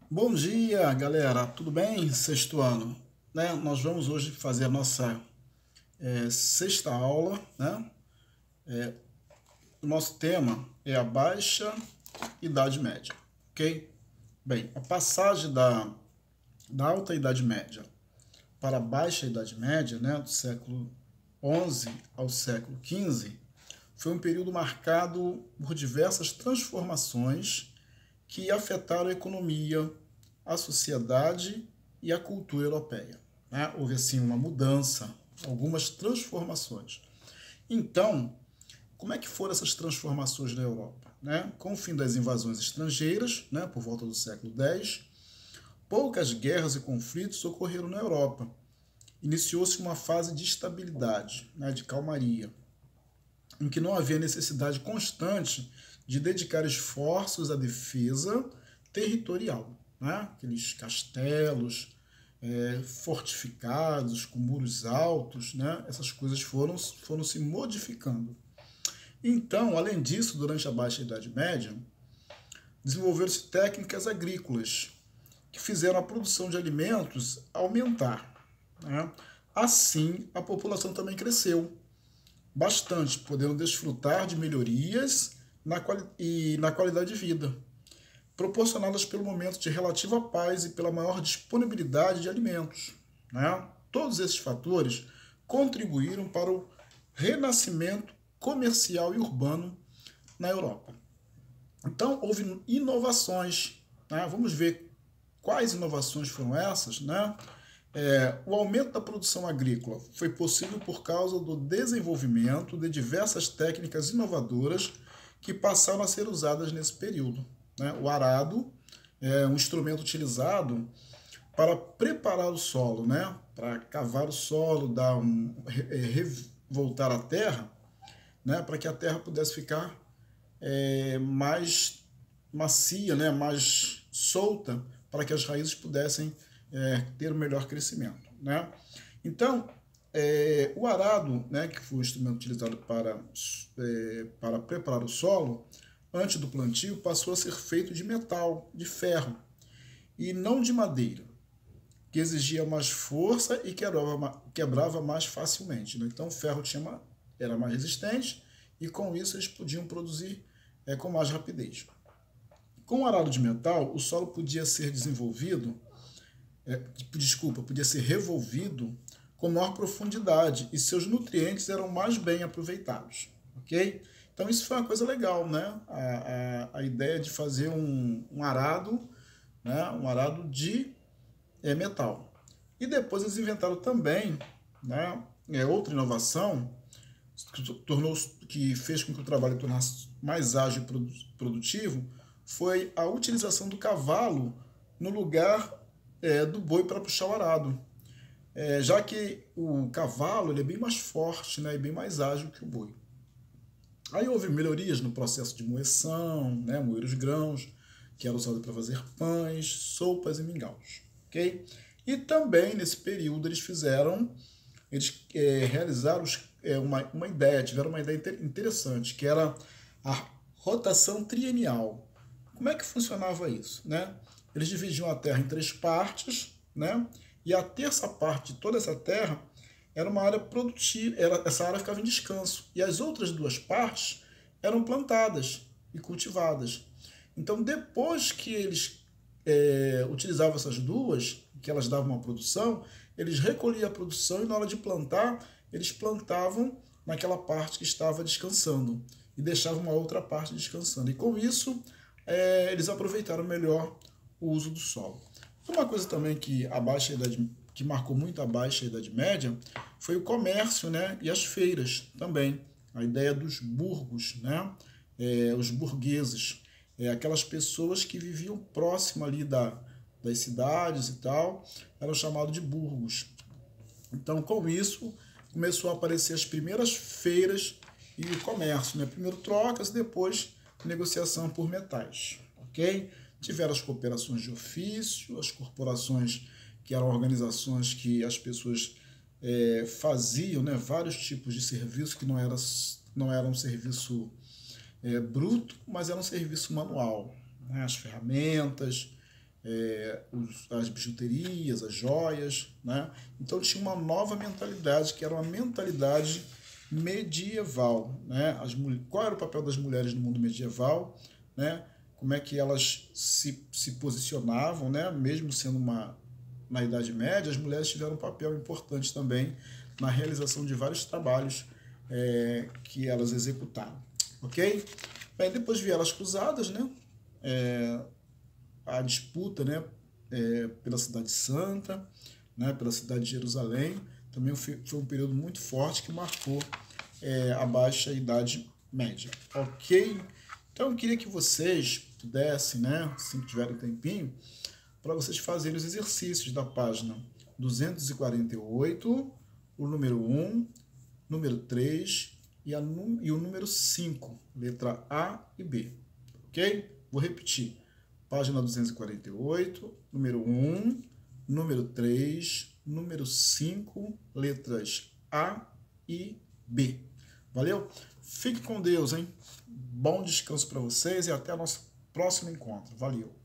Bom dia, galera. Tudo bem? Sexto ano, né? Nós vamos hoje fazer a nossa sexta aula, né? O nosso tema é a Baixa Idade Média, ok? Bem, a passagem da Alta Idade Média para a Baixa Idade Média, né, do século XI ao século XV, foi um período marcado por diversas transformações que afetaram a economia, a sociedade e a cultura europeia, né? Houve assim uma mudança, algumas transformações. Então, como é que foram essas transformações na Europa? Né? Com o fim das invasões estrangeiras, né, por volta do século X, poucas guerras e conflitos ocorreram na Europa. Iniciou-se uma fase de estabilidade, né, de calmaria, em que não havia necessidade constante de dedicar esforços à defesa territorial. Né? Aqueles castelos fortificados, com muros altos, né? Essas coisas foram se modificando. Então, além disso, durante a Baixa Idade Média, desenvolveram-se técnicas agrícolas que fizeram a produção de alimentos aumentar. Né? Assim, a população também cresceu bastante, podendo desfrutar de melhorias na qualidade de vida, proporcionadas pelo momento de relativa paz e pela maior disponibilidade de alimentos. Né? Todos esses fatores contribuíram para o renascimento comercial e urbano na Europa. Então, houve inovações. Né? Vamos ver quais inovações foram essas. Né? O aumento da produção agrícola foi possível por causa do desenvolvimento de diversas técnicas inovadoras que passaram a ser usadas nesse período. Né? O arado é um instrumento utilizado para preparar o solo, né? Para cavar o solo, voltar a terra, né? Para que a terra pudesse ficar mais macia, né? Mais solta, para que as raízes pudessem ter o melhor crescimento. Né? Então, o arado, né, que foi o instrumento utilizado para preparar o solo, antes do plantio, passou a ser feito de metal, de ferro, e não de madeira, que exigia mais força e quebrava mais facilmente. Né? Então, o ferro era mais resistente e, com isso, eles podiam produzir com mais rapidez. Com o arado de metal, o solo podia ser podia ser revolvido com maior profundidade e seus nutrientes eram mais bem aproveitados, ok? Então isso foi uma coisa legal, né? A ideia de fazer um arado, né? Um arado de metal. E depois eles inventaram também, né? Outra inovação que fez com que o trabalho tornasse mais ágil e produtivo foi a utilização do cavalo no lugar do boi para puxar o arado. Já que o cavalo ele é bem mais forte, né, e bem mais ágil que o boi. Aí houve melhorias no processo de moeção, né, moer os grãos, que era usado para fazer pães, sopas e mingaus. Okay? E também nesse período eles realizaram uma ideia, tiveram uma ideia interessante, que era a rotação trienial. Como é que funcionava isso? Né? Eles dividiam a terra em 3 partes, né? E a terça parte de toda essa terra era uma área produtiva, essa área ficava em descanso. E as outras 2 partes eram plantadas e cultivadas. Então, depois que eles utilizavam essas duas, que elas davam uma produção, eles recolhiam a produção e na hora de plantar, eles plantavam naquela parte que estava descansando e deixavam uma outra parte descansando. E com isso, eles aproveitaram melhor o uso do solo. Uma coisa também que marcou muito a Baixa Idade Média foi o comércio, né, e as feiras também. A ideia dos burgos, né, os burgueses, aquelas pessoas que viviam próximo ali das cidades e tal, eram chamados de burgos. Então, com isso, começou a aparecer as primeiras feiras e o comércio, né? Primeiro trocas, depois negociação por metais, ok? Tiveram as cooperações de ofício, as corporações, que eram organizações que as pessoas faziam, né, vários tipos de serviço que não era um serviço bruto, mas era um serviço manual, né, as ferramentas, as bijuterias, as joias, né? Então tinha uma nova mentalidade, que era uma mentalidade medieval, né? Qual era o papel das mulheres no mundo medieval, né? Como é que elas se posicionavam, né? Mesmo sendo na Idade Média, as mulheres tiveram um papel importante também na realização de vários trabalhos que elas executaram, ok? Bem, depois vieram as cruzadas, né? A disputa, né? Pela Cidade Santa, né? Pela cidade de Jerusalém, também foi um período muito forte que marcou a Baixa Idade Média, ok? Então eu queria que vocês pudessem, né? Assim que tiverem um tempinho, para vocês fazerem os exercícios da página 248, o número 1, número 3 e o número 5, letra A e B, ok? Vou repetir, página 248, número 1, número 3, número 5, letras A e B. Valeu? Fique com Deus, hein? Bom descanso para vocês e até o nosso próximo encontro. Valeu!